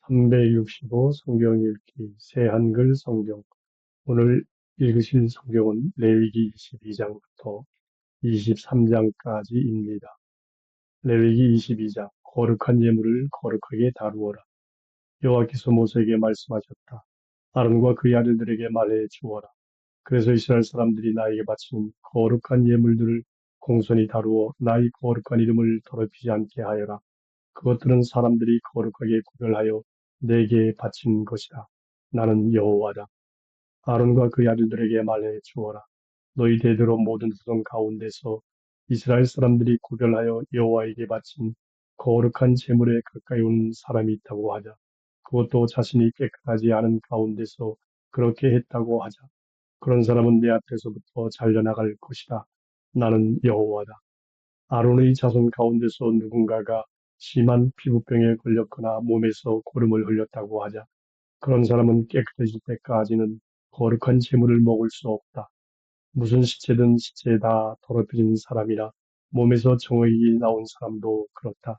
365 성경 읽기 새 한글 성경. 오늘 읽으실 성경은 레위기 22장부터 23장까지입니다. 레위기 22장. 거룩한 예물을 거룩하게 다루어라. 여호와께서 모세에게 말씀하셨다. 아론과 그의 아들들에게 말해 주어라. 그래서 이스라엘 사람들이 나에게 바치는 거룩한 예물들을 공손히 다루어 나의 거룩한 이름을 더럽히지 않게 하여라. 그것들은 사람들이 거룩하게 구별하여 내게 바친 것이다. 나는 여호와다. 아론과 그의 아들들에게 말해 주어라. 너희 대대로 모든 후손 가운데서 이스라엘 사람들이 구별하여 여호와에게 바친 거룩한 제물에 가까이 온 사람이 있다고 하자. 그것도 자신이 깨끗하지 않은 가운데서 그렇게 했다고 하자. 그런 사람은 내 앞에서부터 잘려나갈 것이다. 나는 여호와다. 아론의 자손 가운데서 누군가가 심한 피부병에 걸렸거나 몸에서 고름을 흘렸다고 하자. 그런 사람은 깨끗해질 때까지는 거룩한 제물을 먹을 수 없다. 무슨 시체든 시체에 다 더럽혀진 사람이라 몸에서 정액이 나온 사람도 그렇다.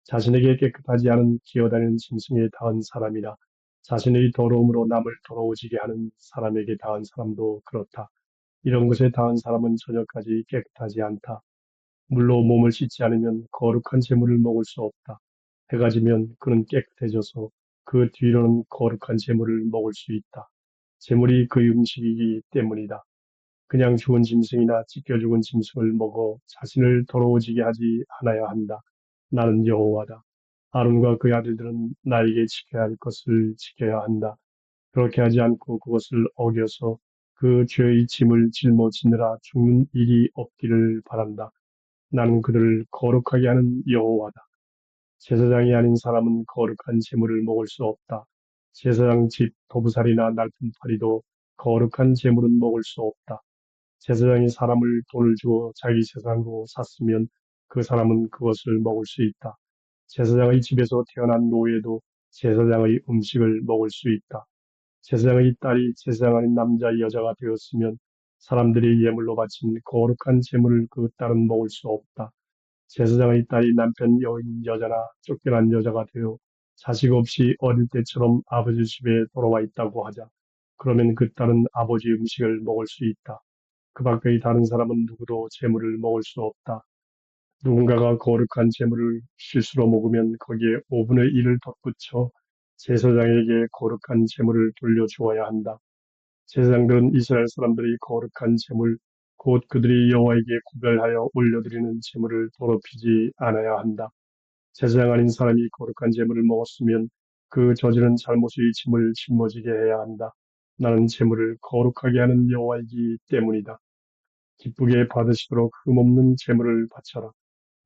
자신에게 깨끗하지 않은 기어다니는 짐승에 닿은 사람이라 자신의 더러움으로 남을 더러워지게 하는 사람에게 닿은 사람도 그렇다. 이런 것에 닿은 사람은 저녁까지 깨끗하지 않다. 물로 몸을 씻지 않으면 거룩한 제물을 먹을 수 없다. 해가 지면 그는 깨끗해져서 그 뒤로는 거룩한 제물을 먹을 수 있다. 제물이 그 음식이기 때문이다. 그냥 죽은 짐승이나 찢겨 죽은 짐승을 먹어 자신을 더러워지게 하지 않아야 한다. 나는 여호와다. 아론과 그의 아들들은 나에게 지켜야 할 것을 지켜야 한다. 그렇게 하지 않고 그것을 어겨서 그 죄의 짐을 짊어지느라 죽는 일이 없기를 바란다. 나는 그들을 거룩하게 하는 여호와다. 제사장이 아닌 사람은 거룩한 제물을 먹을 수 없다. 제사장 집 도부살이나 날품팔이도 거룩한 제물은 먹을 수 없다. 제사장이 사람을 돈을 주어 자기 재산으로 샀으면 그 사람은 그것을 먹을 수 있다. 제사장의 집에서 태어난 노예도 제사장의 음식을 먹을 수 있다. 제사장의 딸이 제사장 아닌 남자 여자가 되었으면 사람들이 예물로 바친 거룩한 제물을 그 딸은 먹을 수 없다. 제사장의 딸이 남편 여인 여자나 쫓겨난 여자가 되어 자식 없이 어릴 때처럼 아버지 집에 돌아와 있다고 하자. 그러면 그 딸은 아버지 음식을 먹을 수 있다. 그 밖의 다른 사람은 누구도 제물을 먹을 수 없다. 누군가가 거룩한 제물을 실수로 먹으면 거기에 5분의 1을 덧붙여 제사장에게 거룩한 제물을 돌려주어야 한다. 제사장들은 이스라엘 사람들이 거룩한 제물, 곧 그들이 여호와에게 구별하여 올려드리는 제물을 더럽히지 않아야 한다. 제사장 아닌 사람이 거룩한 제물을 먹었으면 그 저지른 잘못의 짐을 짊어지게 해야 한다. 나는 제물을 거룩하게 하는 여호와이기 때문이다. 기쁘게 받으시도록 흠없는 제물을 바쳐라.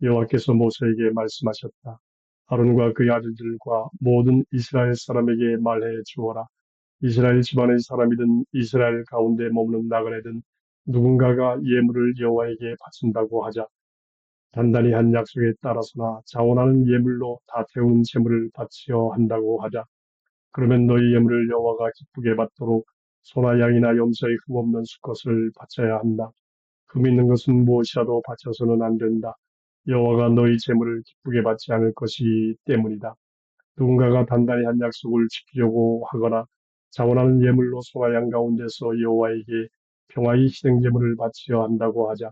여호와께서 모세에게 말씀하셨다. 아론과 그의 아들들과 모든 이스라엘 사람에게 말해 주어라. 이스라엘 집안의 사람이든 이스라엘 가운데 머무는 나그네든 누군가가 예물을 여호와에게 바친다고 하자. 단단히 한 약속에 따라서나 자원하는 예물로 다 태운 제물을 바치어 한다고 하자. 그러면 너희 예물을 여호와가 기쁘게 받도록 소나 양이나 염소의 흠없는 수컷을 바쳐야 한다. 흠 있는 것은 무엇이라도 바쳐서는 안 된다. 여호와가 너희 제물을 기쁘게 받지 않을 것이기 때문이다. 누군가가 단단히 한 약속을 지키려고 하거나 자원하는 예물로 소나 양 가운데서 여호와에게 평화의 희생 제물을 바치려 한다고 하자.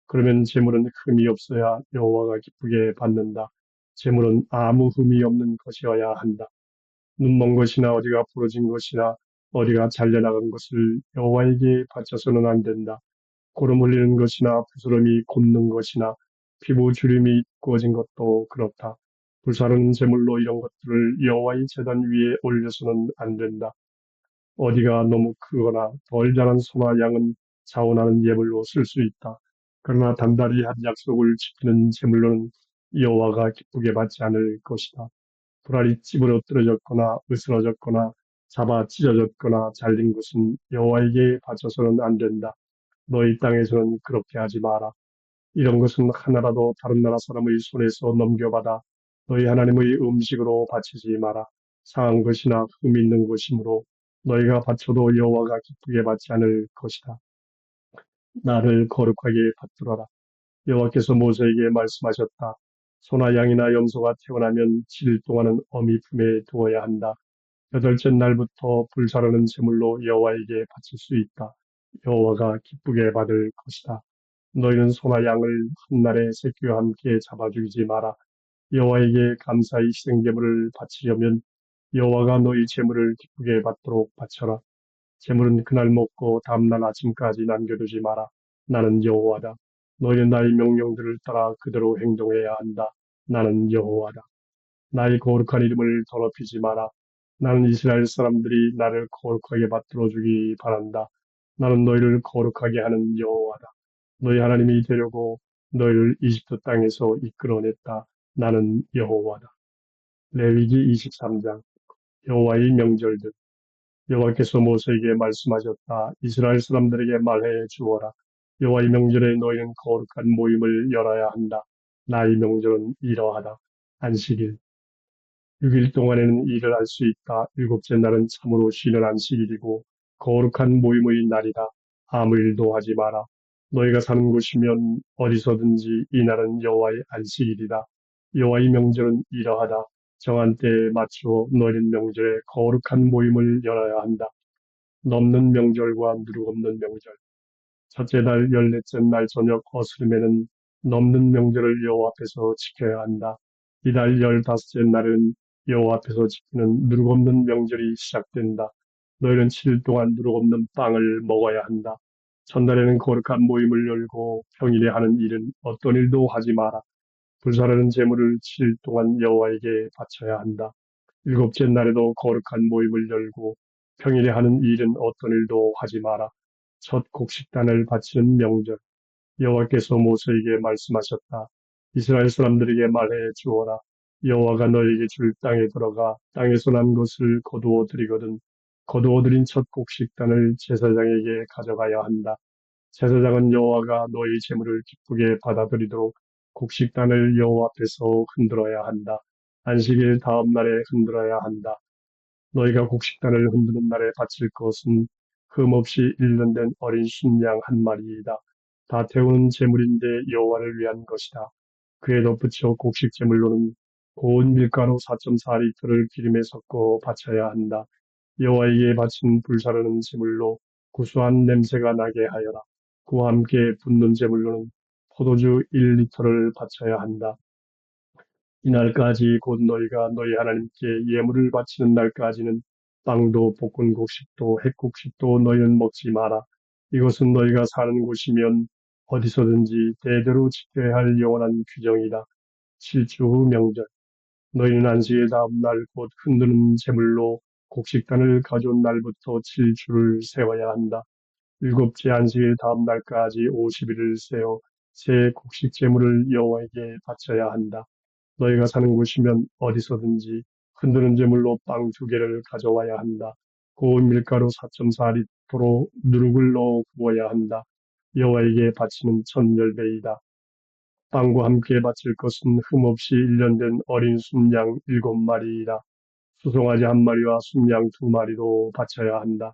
그러면 제물은 흠이 없어야 여호와가 기쁘게 받는다. 제물은 아무 흠이 없는 것이어야 한다. 눈먼 것이나 어디가 부러진 것이나 어디가 잘려나간 것을 여호와에게 바쳐서는 안 된다. 고름 흘리는 것이나 부스럼이 곱는 것이나 피부 주름이 구어진 것도 그렇다. 불사르는 제물로 이런 것들을 여호와의 제단 위에 올려서는 안 된다. 어디가 너무 크거나 덜 자란 소나 양은 자원하는 예물로 쓸 수 있다. 그러나 단단히 한 약속을 지키는 제물로는 여호와가 기쁘게 받지 않을 것이다. 불알이 찌부러뜨려졌거나 으스러졌거나 잡아 찢어졌거나 잘린 것은 여호와에게 바쳐서는 안 된다. 너희 땅에서는 그렇게 하지 마라. 이런 것은 하나라도 다른 나라 사람의 손에서 넘겨받아 너희 하나님의 음식으로 바치지 마라. 상한 것이나 흠 있는 것이므로 너희가 바쳐도 여호와가 기쁘게 받지 않을 것이다. 나를 거룩하게 받들어라. 여호와께서 모세에게 말씀하셨다. 소나 양이나 염소가 태어나면 7일 동안은 어미 품에 두어야 한다. 여덟째 날부터 불사르는 제물로 여호와에게 바칠 수 있다. 여호와가 기쁘게 받을 것이다. 너희는 소나 양을 한 날에 새끼와 함께 잡아 죽이지 마라. 여호와에게 감사의 희생제물을 바치려면 여호와가 너희 제물을 기쁘게 받도록 바쳐라. 제물은 그날 먹고 다음날 아침까지 남겨두지 마라. 나는 여호와다. 너희는 나의 명령들을 따라 그대로 행동해야 한다. 나는 여호와다. 나의 거룩한 이름을 더럽히지 마라. 나는 이스라엘 사람들이 나를 거룩하게 받들어 주기 바란다. 나는 너희를 거룩하게 하는 여호와다. 너희 하나님이 되려고 너희를 이집트 땅에서 이끌어냈다. 나는 여호와다. 레위기 23장. 여호와의 명절들. 여호와께서 모세에게 말씀하셨다. 이스라엘 사람들에게 말해 주어라. 여호와의 명절에 너희는 거룩한 모임을 열어야 한다. 나의 명절은 이러하다. 안식일. 6일 동안에는 일을 할 수 있다. 일곱째 날은 참으로 쉬는 안식일이고 거룩한 모임의 날이다. 아무 일도 하지 마라. 너희가 사는 곳이면 어디서든지 이 날은 여호와의 안식일이다. 여호와의 명절은 이러하다. 정한 때에 맞추어 너희는 명절에 거룩한 모임을 열어야 한다. 넘는 명절과 누룩 없는 명절. 첫째 달 열넷째 날 저녁 어스름에는 넘는 명절을 여호와 앞에서 지켜야 한다. 이달 15째 날은 여호와 앞에서 지키는 누룩 없는 명절이 시작된다. 너희는 7일 동안 누룩 없는 빵을 먹어야 한다. 첫날에는 거룩한 모임을 열고 평일에 하는 일은 어떤 일도 하지 마라. 불사르는 제물을 7일 동안 여호와에게 바쳐야 한다. 일곱째 날에도 거룩한 모임을 열고 평일에 하는 일은 어떤 일도 하지 마라. 첫 곡식단을 바치는 명절. 여호와께서 모세에게 말씀하셨다. 이스라엘 사람들에게 말해 주어라. 여호와가 너에게 줄 땅에 들어가 땅에서 난 것을 거두어 드리거든 거두어 드린 첫 곡식단을 제사장에게 가져가야 한다. 제사장은 여호와가 너희 제물을 기쁘게 받아들이도록 곡식단을 여호와 앞에서 흔들어야 한다. 안식일 다음 날에 흔들어야 한다. 너희가 곡식단을 흔드는 날에 바칠 것은 흠없이 1년 된 어린 순양 한 마리이다. 다 태우는 제물인데 여호와를 위한 것이다. 그에 덧붙여 곡식 제물로는 고운 밀가루 4.4리터를 기름에 섞어 바쳐야 한다. 여호와에게 바친 불사르는 제물로 구수한 냄새가 나게 하여라. 그와 함께 붓는 제물로는 포도주 1리터를 바쳐야 한다. 이날까지 곧 너희가 너희 하나님께 예물을 바치는 날까지는 빵도 볶은 곡식도 햇곡식도 너희는 먹지 마라. 이것은 너희가 사는 곳이면 어디서든지 대대로 지켜야 할 영원한 규정이다. 7주 후 명절. 너희는 안식의 다음 날 곧 흔드는 제물로 곡식단을 가져온 날부터 7주를 세워야 한다. 일곱째 안식일 다음 날까지 50일을 세워 새 곡식 제물을 여호와에게 바쳐야 한다. 너희가 사는 곳이면 어디서든지 흔드는 제물로 빵 2개를 가져와야 한다. 고운 밀가루 4.4리터로 누룩을 넣어 구워야 한다. 여호와에게 바치는 첫 열배이다. 빵과 함께 바칠 것은 흠없이 1년 된 어린 순양 7마리이다. 수송아지 1마리와 순양 2마리도 바쳐야 한다.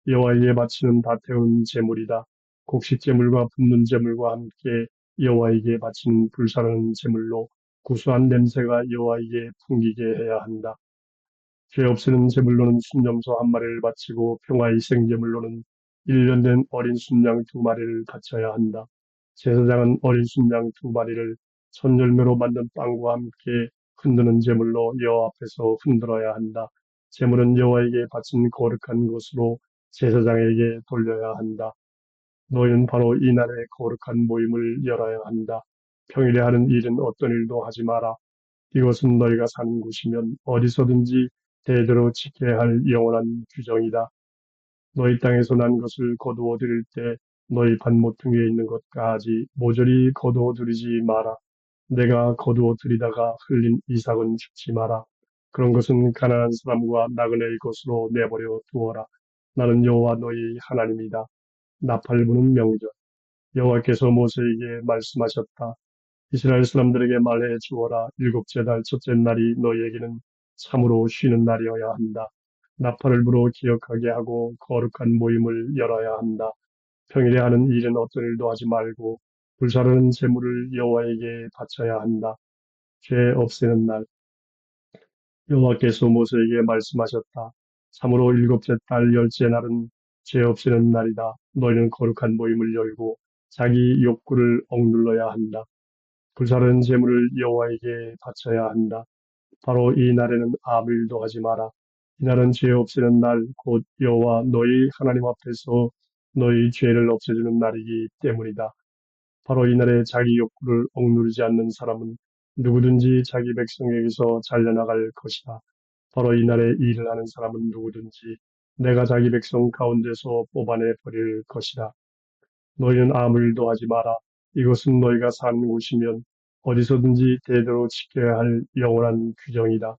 여호와에게 바치는 다 태운 제물이다. 곡식 제물과 붓는 제물과 함께 여호와에게 바치는 불사르는 제물로 구수한 냄새가 여호와에게 풍기게 해야 한다. 죄 없애는 제물로는 순염소 1마리를 바치고 평화의 생제물로는 1년 된 어린 순양 2마리를 바쳐야 한다. 제사장은 어린 순양 2마리를 손열매로 만든 빵과 함께 흔드는 제물로 여호와 앞에서 흔들어야 한다. 제물은 여호와에게 바친 거룩한 것으로 제사장에게 돌려야 한다. 너희는 바로 이 날에 거룩한 모임을 열어야 한다. 평일에 하는 일은 어떤 일도 하지 마라. 이것은 너희가 사는 곳이면 어디서든지 대대로 지켜야 할 영원한 규정이다. 너희 땅에서 난 것을 거두어 들일 때 너희 밭모퉁이에 있는 것까지 모조리 거두어 들이지 마라. 내가 거두어 들이다가 흘린 이삭은 죽지 마라. 그런 것은 가난한 사람과 나그네의 것으로 내버려 두어라. 나는 여호와 너희 하나님이다. 나팔 부는 명절. 여호와께서 모세에게 말씀하셨다. 이스라엘 사람들에게 말해 주어라. 일곱째 달 첫째 날이 너희에게는 참으로 쉬는 날이어야 한다. 나팔을 불어 기억하게 하고 거룩한 모임을 열어야 한다. 평일에 하는 일은 어떤 일도 하지 말고 불사르는 제물을 여호와에게 바쳐야 한다. 죄 없애는 날. 여호와께서 모세에게 말씀하셨다. 참으로 일곱째 달 열째 날은 죄 없애는 날이다. 너희는 거룩한 모임을 열고 자기 욕구를 억눌러야 한다. 불사른 제물을 여호와에게 바쳐야 한다. 바로 이 날에는 아무 일도 하지 마라. 이날은 죄 없애는 날, 곧 여호와 너희 하나님 앞에서 너희 죄를 없애주는 날이기 때문이다. 바로 이날에 자기 욕구를 억누르지 않는 사람은 누구든지 자기 백성에게서 잘려나갈 것이다. 바로 이날에 일을 하는 사람은 누구든지 내가 자기 백성 가운데서 뽑아내 버릴 것이다. 너희는 아무 일도 하지 마라. 이것은 너희가 사는 곳이면 어디서든지 대대로 지켜야 할 영원한 규정이다.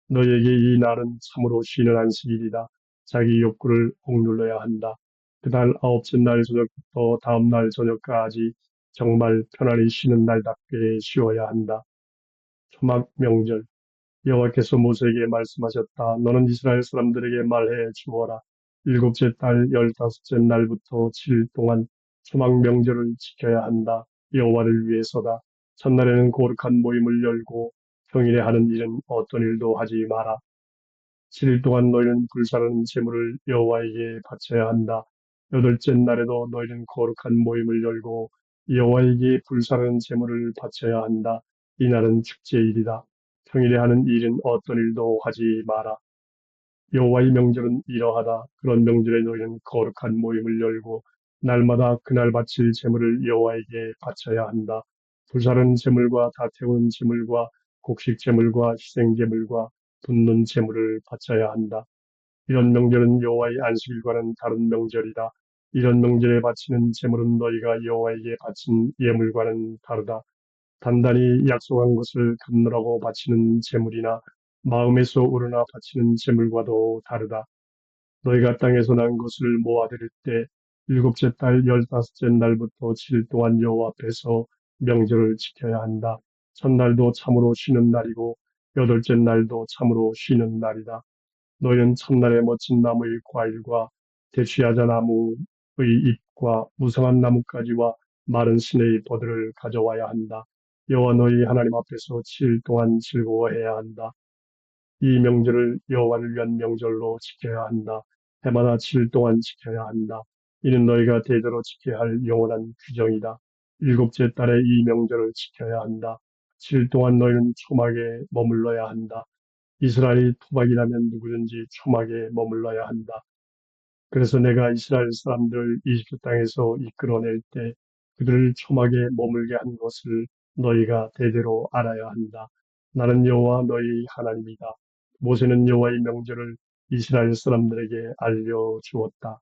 너희에게 이 날은 참으로 쉬는 안식일이다. 자기 욕구를 억눌러야 한다. 그달 아홉째 날 저녁부터 다음 날 저녁까지 정말 편안히 쉬는 날답게 쉬어야 한다. 초막 명절. 여호와께서 모세에게 말씀하셨다. 너는 이스라엘 사람들에게 말해 주어라. 일곱째 달 열다섯째 날부터 7일 동안 초막 명절을 지켜야 한다. 여호와를 위해서다. 첫날에는 거룩한 모임을 열고 평일에 하는 일은 어떤 일도 하지 마라. 7일 동안 너희는 불사르는 제물을 여호와에게 바쳐야 한다. 여덟째 날에도 너희는 거룩한 모임을 열고 여호와에게 불사르는 제물을 바쳐야 한다. 이날은 축제일이다. 평일에 하는 일은 어떤 일도 하지 마라. 여호와의 명절은 이러하다. 그런 명절에 너희는 거룩한 모임을 열고 날마다 그날 바칠 제물을 여호와에게 바쳐야 한다. 불사르는 제물과 다 태우는 제물과 곡식 제물과 희생 제물과 붓는 제물을 바쳐야 한다. 이런 명절은 여호와의 안식일과는 다른 명절이다. 이런 명절에 바치는 제물은 너희가 여호와에게 바친 예물과는 다르다. 단단히 약속한 것을 갚느라고 바치는 제물이나 마음에서 우러나 바치는 제물과도 다르다. 너희가 땅에서 난 것을 모아들일 때 일곱째 달 열다섯째 날부터 7일 동안 여호와 앞에서 명절을 지켜야 한다. 첫날도 참으로 쉬는 날이고 여덟째 날도 참으로 쉬는 날이다. 너희는 첫날에 멋진 나무의 과일과 대추야자 나무의 잎과 무성한 나뭇가지와 마른 시내의 버들을 가져와야 한다. 여호와 너희 하나님 앞에서 7일 동안 즐거워해야 한다. 이 명절을 여호와를 위한 명절로 지켜야 한다. 해마다 7일 동안 지켜야 한다. 이는 너희가 대대로 지켜야 할 영원한 규정이다. 일곱째 달에 이 명절을 지켜야 한다. 7일 동안 너희는 초막에 머물러야 한다. 이스라엘이 토박이라면 누구든지 초막에 머물러야 한다. 그래서 내가 이스라엘 사람들을 이집트 땅에서 이끌어낼 때 그들을 초막에 머물게 한 것을 너희가 대대로 알아야 한다. 나는 여호와 너희 하나님이다. 모세는 여호와의 명절을 이스라엘 사람들에게 알려주었다.